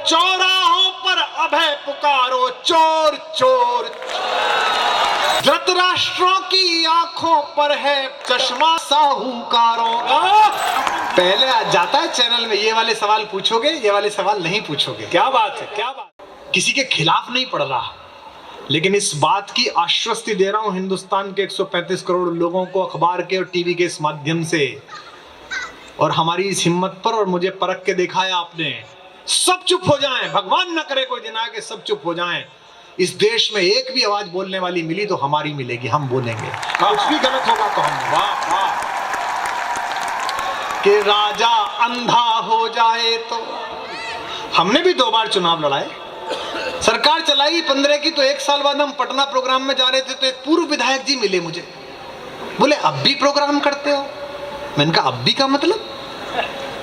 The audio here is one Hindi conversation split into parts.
चौराहों पर अभय पुकारो, चोर चोर। धृतराष्ट्रों की आंखों पर है चश्मा साहूकारों। पहले आ जाता है चैनल में, ये वाले सवाल पूछोगे, ये वाले सवाल नहीं पूछोगे। क्या बात है, क्या बात। किसी के खिलाफ नहीं पढ़ रहा, लेकिन इस बात की आश्वस्ति दे रहा हूं हिंदुस्तान के 135 करोड़ लोगों को, अखबार के और टीवी के इस माध्यम से, और हमारी इस हिम्मत पर, और मुझे परख के दिखाया आपने। सब चुप हो जाएं, भगवान न करे कोई दिन आके सब चुप हो जाएं। इस देश में एक भी आवाज बोलने वाली मिली तो हमारी मिलेगी, हम बोलेंगे। कुछ भी गलत होगा तो हम वाह वाह। कि राजा अंधा हो जाए तो, हमने भी 2 बार चुनाव लड़ाए, सरकार चलाई 15 की, तो 1 साल बाद हम पटना प्रोग्राम में जा रहे थे तो एक पूर्व विधायक जी मिले मुझे, बोले अब भी प्रोग्राम करते हो? मैंने कहा अब भी का मतलब?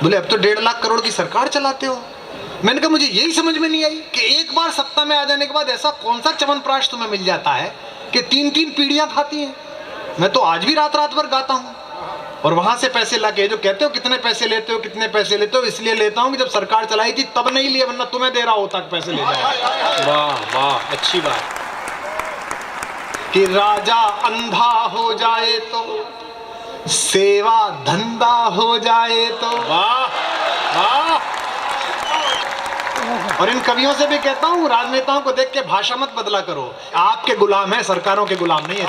बोले अब तो 1.5 लाख करोड़ की सरकार चलाते हो। मैंने कहा मुझे यही समझ में नहीं आई कि एक बार सत्ता में आ जाने के बाद ऐसा कौन सा च्यवनप्राश तुम्हें मिल जाता है कि 3-3 पीढ़ियां खाती हैं। मैं तो आज भी रात रात भर गाता हूं, और वहां से पैसे लाके, जो कहते हो कितने पैसे लेते हो कितने पैसे लेते हो, इसलिए लेता हूं कि जब सरकार चलाई थी तब नहीं लिए, वरना तुम्हें दे रहा होता पैसे ले जाए। वाह वाह, अच्छी बात। कि राजा अंधा हो जाए तो, सेवा धंधा हो जाए तो, वाह वाह। और इन कवियों से भी कहता हूं, राजनेताओं को देख के भाषा मत बदला करो, आपके गुलाम है, सरकारों के गुलाम नहीं है।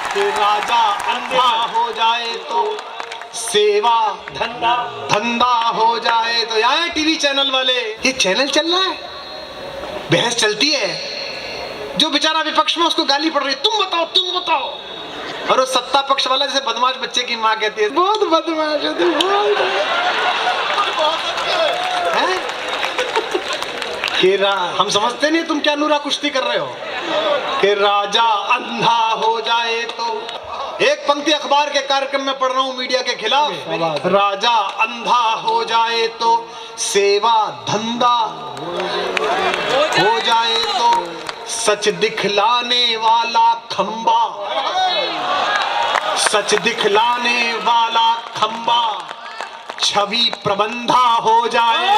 कि राजा अंधा हो जाए तो, सेवा धंधा हो जाए तो। आए टीवी चैनल वाले, ये चैनल चल रहा है, बहस चलती है, जो बेचारा विपक्ष में उसको गाली पड़ रही है, तुम बताओ तुम बताओ, और वो सत्ता पक्ष वाला जैसे बदमाश बच्चे की माँ कहती है, बहुत बदमाश है कि हम समझते नहीं तुम क्या नूरा कुश्ती कर रहे हो। कि राजा अंधा हो जाए तो, एक पंक्ति अखबार के कार्यक्रम में पढ़ रहा हूं मीडिया के खिलाफ, राजा अंधा हो जाए तो, सेवा धंधा हो जाए तो, सच दिखलाने वाला खंबा, सच दिखलाने वाला खंबा, छवि प्रबंधा हो जाए।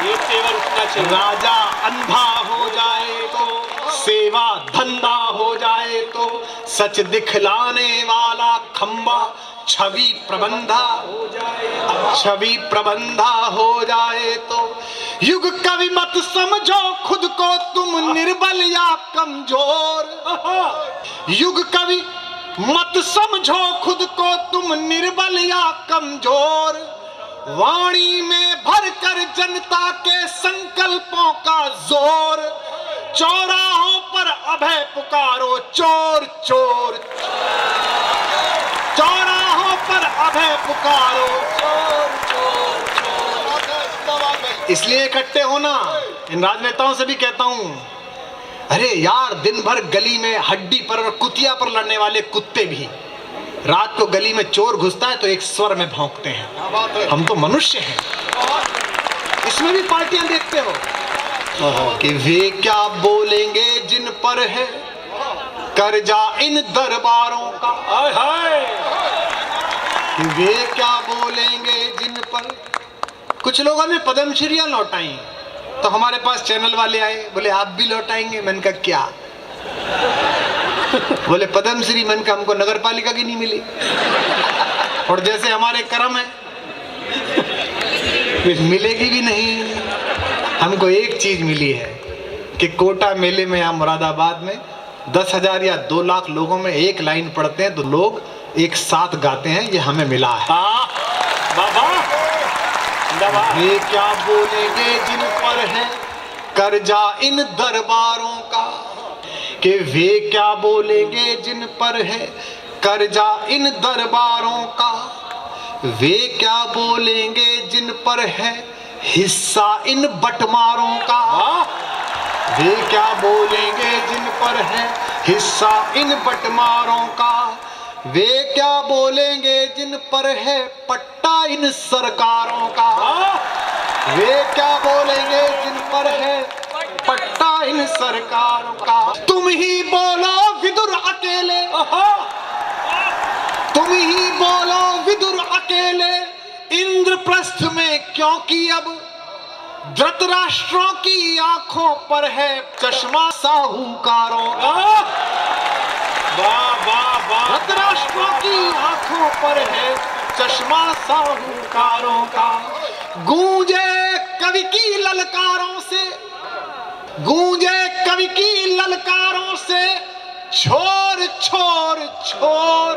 ये तेवर उठना चाहिए। राजा अंधा हो जाए तो, सेवा धंधा हो जाए तो, सच दिखलाने वाला खंबा, छवि प्रबंधा हो जाए, छवि प्रबंधा हो जाए तो। युग कवि मत समझो खुद को तुम निर्बल या कमजोर, युग कवि मत समझो खुद को तुम निर्बल या कमजोर, वाणी में भरकर जनता के संकल्पों का जोर, चौराहों पर अभय पुकारो, चोर चोर। चौराहों पर अभय पुकारो, चोर चोर। इसलिए इकट्ठे होना। इन राजनेताओं से भी कहता हूं, अरे यार दिन भर गली में हड्डी पर और कुतिया पर लड़ने वाले कुत्ते भी रात को गली में चोर घुसता है तो एक स्वर में भौंकते हैं। हम तो मनुष्य हैं, इसमें भी पार्टियां देखते हो कि वे क्या बोलेंगे जिन पर है कर्जा इन दरबारों का। कि वे क्या बोलेंगे जिन पर, कुछ लोगों ने पद्मश्रीयां लौटाई तो हमारे पास चैनल वाले आए, बोले आप भी लौटाएंगे? मैंने कहा क्या? बोले पद्मश्री। मैंने कहा हमको नगर पालिका की नहीं मिली, और जैसे हमारे कर्म है मिलेगी भी नहीं। हमको एक चीज मिली है कि कोटा मेले में या मुरादाबाद में 10,000 या 2 लाख लोगों में एक लाइन पढ़ते हैं तो लोग एक साथ गाते हैं, ये हमें मिला है। बाबा वे क्या बोलेंगे जिन पर है कर्जा इन दरबारों का, कि वे क्या बोलेंगे जिन पर है कर्जा इन दरबारों का, वे क्या बोलेंगे जिन पर है हिस्सा इन बटमारों का, वे क्या बोलेंगे जिन पर है हिस्सा इन बटमारों का, वे क्या बोलेंगे जिन पर है पट्टा इन सरकारों का, वे क्या बोलेंगे जिन पर है पट्टा इन सरकारों का। तुम ही बोलो विदुर अकेले, तुम ही बोलो विदुर अकेले, इन इंद्रप्रस्थ में, क्योंकि अब धृतराष्ट्रों की आंखों पर है चश्मा साहूकारों का। धृतराष्ट्रों की आंखों पर है चश्मा साहूकारों का। गूंजे कवि की ललकारों से, गूंजे कवि की ललकारों से, छोर छोर छोर,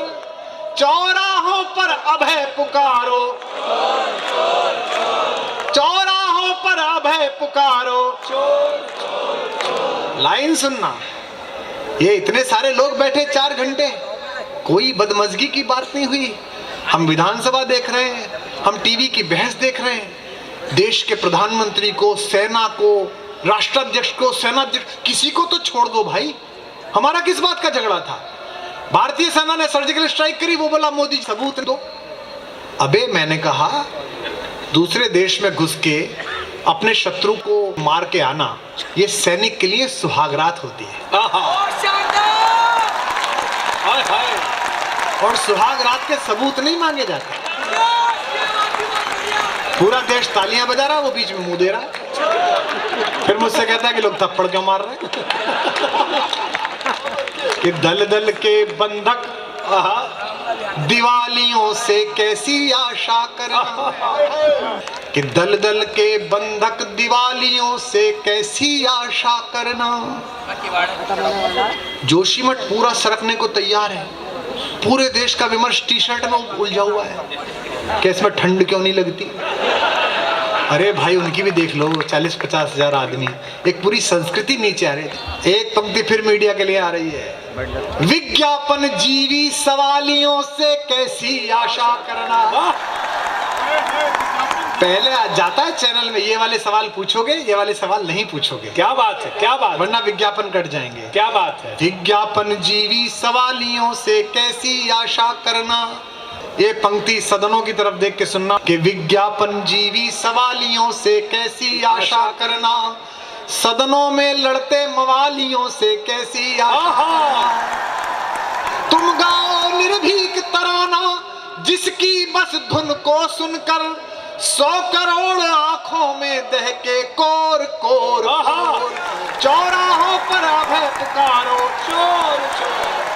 चौराहों पर अभय पुकारो, चौराहों पर अभय पुकारो। लाइन सुनना, ये इतने सारे लोग बैठे 4 घंटे, कोई बदमजगी की बात नहीं हुई। हम विधानसभा देख रहे हैं, हम टीवी की बहस देख रहे हैं। देश के प्रधानमंत्री को, सेना को, राष्ट्राध्यक्ष को, सेनाध्यक्ष, किसी को तो छोड़ दो भाई। हमारा किस बात का झगड़ा था? भारतीय सेना ने सर्जिकल स्ट्राइक करी, वो बोला मोदी सबूत दो। अबे मैंने कहा दूसरे देश में घुस के अपने शत्रु को मार के आना, ये सैनिक के लिए सुहागरात होती है। और सुहागरात के सबूत नहीं मांगे जाते। पूरा देश तालियां बजा रहा है, वो बीच में मुंह दे रहा है। फिर मुझसे कहता है कि लोग थप्पड़ क्यों मार रहे हैं? कि दल दल के बंधक दिवालियों से कैसी आशा करना, कि दल दल के बंधक दिवालियों से कैसी आशा करना। जोशीमठ पूरा सरकने को तैयार है। पूरे देश का विमर्श टी शर्ट में उलझा हुआ है कि इसमें ठंड क्यों नहीं लगती। अरे भाई उनकी भी देख लो, 40-50 हजार आदमी, एक पूरी संस्कृति नीचे आ रही है। एक पंक्ति फिर मीडिया के लिए आ रही है, विज्ञापन जीवी सवालियों से कैसी आशा करना। पहले आ जाता है चैनल में, ये वाले सवाल पूछोगे, ये वाले सवाल नहीं पूछोगे। क्या बात है, क्या बात, वरना विज्ञापन कट जाएंगे। क्या बात है। विज्ञापन जीवी सवालियों से कैसी आशा करना। ये पंक्ति सदनों की तरफ देख के सुनना, कि विज्ञापन जीवी सवालियों से कैसी आशा करना, सदनों में लड़ते मवालियों से कैसी आशा। तुम गाओ निर्भीक तराना, जिसकी बस धुन को सुनकर 100 करोड़ आंखों में दहके कोर कोर। चौराहों पर अभय पुकारो, चोर चोर।